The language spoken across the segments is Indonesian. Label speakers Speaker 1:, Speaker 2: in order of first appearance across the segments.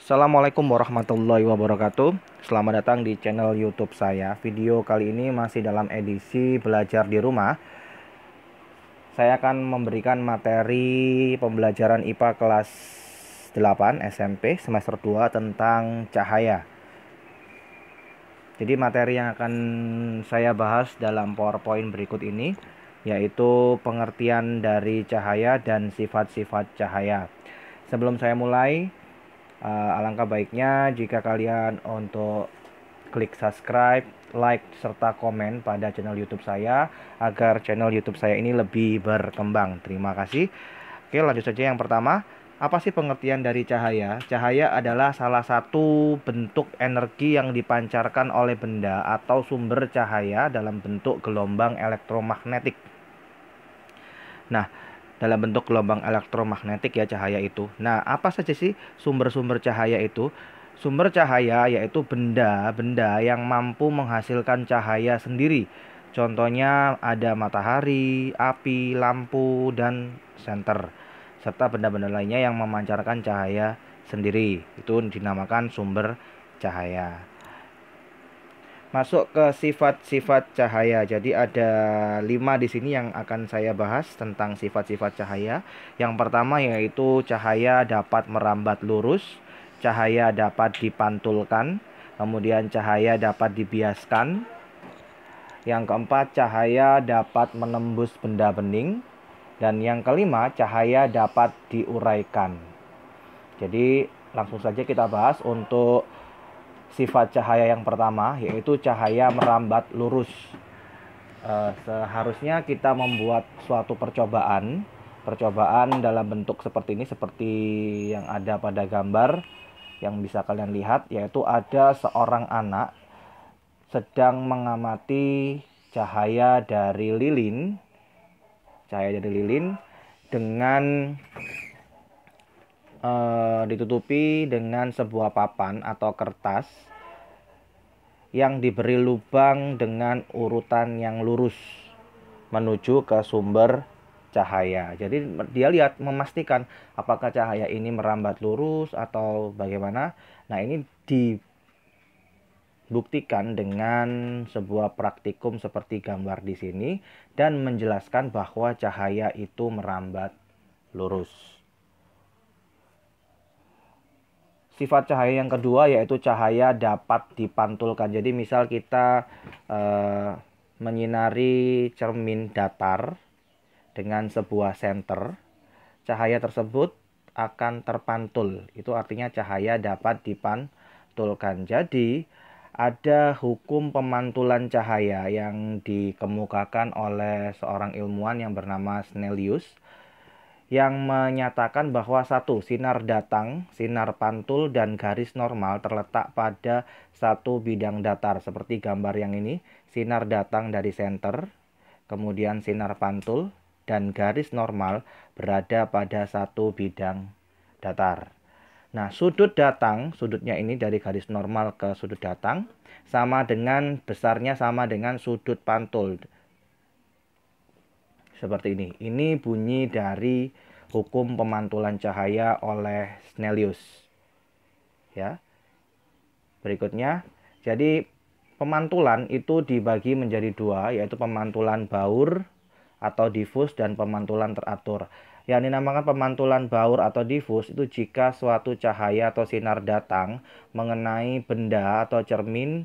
Speaker 1: Assalamualaikum warahmatullahi wabarakatuh. Selamat datang di channel YouTube saya. Video kali ini masih dalam edisi belajar di rumah. Saya akan memberikan materi pembelajaran IPA kelas 8 SMP semester 2 tentang cahaya. Jadi materi yang akan saya bahas dalam PowerPoint berikut ini yaitu pengertian dari cahaya dan sifat-sifat cahaya. Sebelum saya mulai, alangkah baiknya jika kalian untuk klik subscribe, like, serta komen pada channel YouTube saya agar channel YouTube saya ini lebih berkembang. Terima kasih. Oke, lanjut saja. Yang pertama, apa sih pengertian dari cahaya? Cahaya adalah salah satu bentuk energi yang dipancarkan oleh benda atau sumber cahaya dalam bentuk gelombang elektromagnetik. Nah, dalam bentuk gelombang elektromagnetik ya cahaya itu. Nah, apa saja sih sumber-sumber cahaya itu? Sumber cahaya yaitu benda-benda yang mampu menghasilkan cahaya sendiri. Contohnya ada matahari, api, lampu, dan senter. Serta benda-benda lainnya yang memancarkan cahaya sendiri. Itu dinamakan sumber cahaya. Masuk ke sifat-sifat cahaya. Jadi ada 5 di sini yang akan saya bahas tentang sifat-sifat cahaya. Yang pertama yaitu cahaya dapat merambat lurus, cahaya dapat dipantulkan, kemudian cahaya dapat dibiaskan. Yang keempat, cahaya dapat menembus benda bening, dan yang kelima, cahaya dapat diuraikan. Jadi langsung saja kita bahas untuk sifat cahaya yang pertama, yaitu cahaya merambat lurus. Seharusnya kita membuat suatu percobaan dalam bentuk seperti ini, seperti yang ada pada gambar yang bisa kalian lihat, yaitu ada seorang anak sedang mengamati cahaya dari lilin dengan ditutupi dengan sebuah papan atau kertas yang diberi lubang dengan urutan yang lurus menuju ke sumber cahaya. Jadi dia lihat, memastikan apakah cahaya ini merambat lurus atau bagaimana. Nah, ini dibuktikan dengan sebuah praktikum seperti gambar di sini dan menjelaskan bahwa cahaya itu merambat lurus. Sifat cahaya yang kedua yaitu cahaya dapat dipantulkan. Jadi misal kita menyinari cermin datar dengan sebuah senter, cahaya tersebut akan terpantul. Itu artinya cahaya dapat dipantulkan. Jadi ada hukum pemantulan cahaya yang dikemukakan oleh seorang ilmuwan yang bernama Snellius, yang menyatakan bahwa satu, sinar datang, sinar pantul, dan garis normal terletak pada satu bidang datar. Seperti gambar yang ini, sinar datang dari senter, kemudian sinar pantul, dan garis normal berada pada satu bidang datar. Nah, sudut datang, sudutnya ini dari garis normal ke sudut datang, besarnya sama dengan sudut pantul. Seperti ini. Ini bunyi dari hukum pemantulan cahaya oleh Snellius. Ya. Berikutnya, jadi pemantulan itu dibagi menjadi dua, yaitu pemantulan baur atau difus dan pemantulan teratur. Yang dinamakan pemantulan baur atau difus itu jika suatu cahaya atau sinar datang mengenai benda atau cermin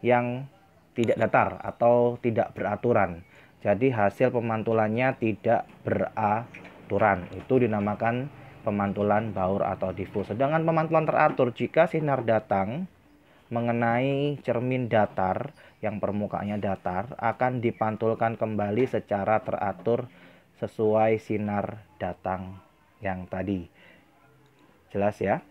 Speaker 1: yang tidak datar atau tidak beraturan. Jadi hasil pemantulannya tidak beraturan. Itu dinamakan pemantulan baur atau difus. Sedangkan pemantulan teratur jika sinar datang mengenai cermin datar yang permukaannya datar akan dipantulkan kembali secara teratur sesuai sinar datang yang tadi. Jelas ya?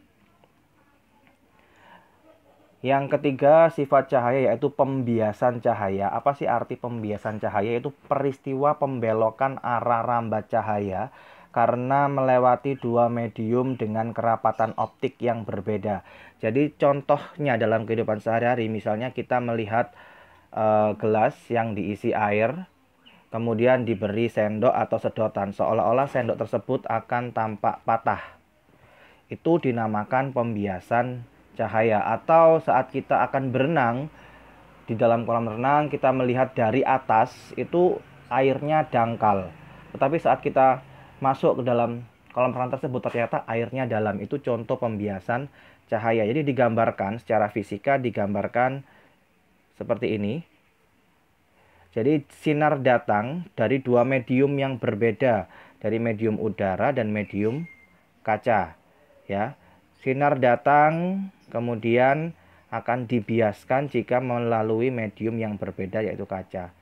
Speaker 1: Yang ketiga, sifat cahaya yaitu pembiasan cahaya. Apa sih arti pembiasan cahaya? Yaitu peristiwa pembelokan arah rambat cahaya karena melewati dua medium dengan kerapatan optik yang berbeda. Jadi contohnya dalam kehidupan sehari-hari, misalnya kita melihat gelas yang diisi air, kemudian diberi sendok atau sedotan, seolah-olah sendok tersebut akan tampak patah. itu dinamakan pembiasan cahaya. Atau saat kita akan berenang di dalam kolam renang, kita melihat dari atas itu airnya dangkal. Tetapi saat kita masuk ke dalam kolam renang tersebut ternyata airnya dalam. Itu contoh pembiasan cahaya. Jadi digambarkan secara fisika, digambarkan seperti ini. Jadi sinar datang dari dua medium yang berbeda, dari medium udara dan medium kaca. Ya, sinar datang kemudian akan dibiaskan jika melalui medium yang berbeda yaitu kaca.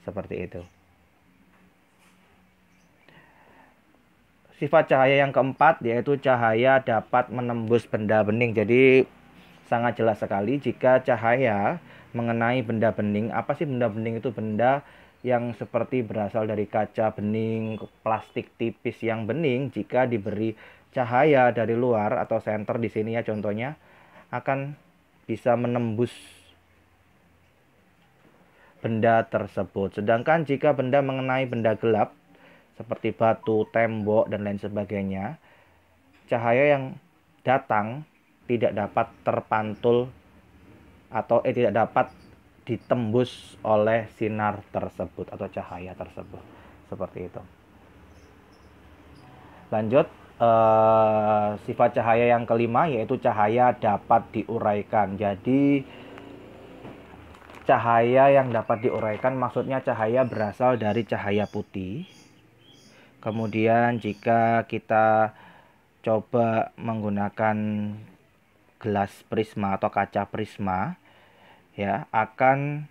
Speaker 1: Seperti itu. Sifat cahaya yang keempat yaitu cahaya dapat menembus benda bening. Jadi sangat jelas sekali jika cahaya mengenai benda bening. Apa sih benda bening itu? Benda yang seperti berasal dari kaca bening, plastik tipis yang bening, jika diberi cahaya dari luar atau senter di sini ya contohnya, akan bisa menembus benda tersebut. Sedangkan jika benda mengenai benda gelap seperti batu, tembok dan lain sebagainya, cahaya yang datang tidak dapat terpantul atau tidak dapat ditembus oleh sinar tersebut atau cahaya tersebut. Seperti itu. Lanjut, sifat cahaya yang kelima yaitu cahaya dapat diuraikan. Jadi cahaya yang dapat diuraikan maksudnya cahaya berasal dari cahaya putih. Kemudian jika kita coba menggunakan gelas prisma atau kaca prisma, ya, akan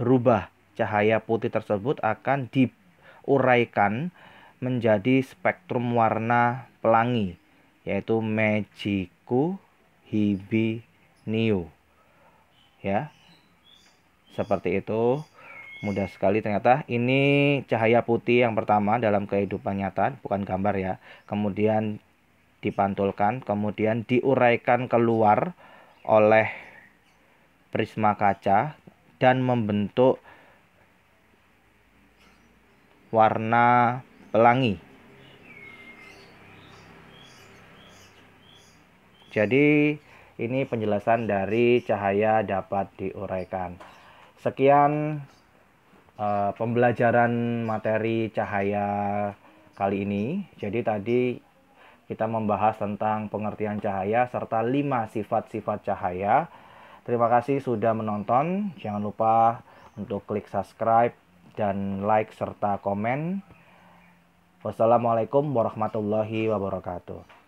Speaker 1: berubah. Cahaya putih tersebut akan diuraikan menjadi spektrum warna pelangi, yaitu Magicu Hibiniu. Ya, seperti itu. Mudah sekali ternyata. Ini cahaya putih yang pertama dalam kehidupan nyata, bukan gambar ya. Kemudian dipantulkan, kemudian diuraikan keluar oleh prisma kaca dan membentuk warna pelangi. Jadi ini penjelasan dari cahaya dapat diuraikan. Sekian pembelajaran materi cahaya kali ini. Jadi tadi kita membahas tentang pengertian cahaya serta 5 sifat-sifat cahaya. Terima kasih sudah menonton. Jangan lupa untuk klik subscribe dan like serta komen. Wassalamualaikum warahmatullahi wabarakatuh.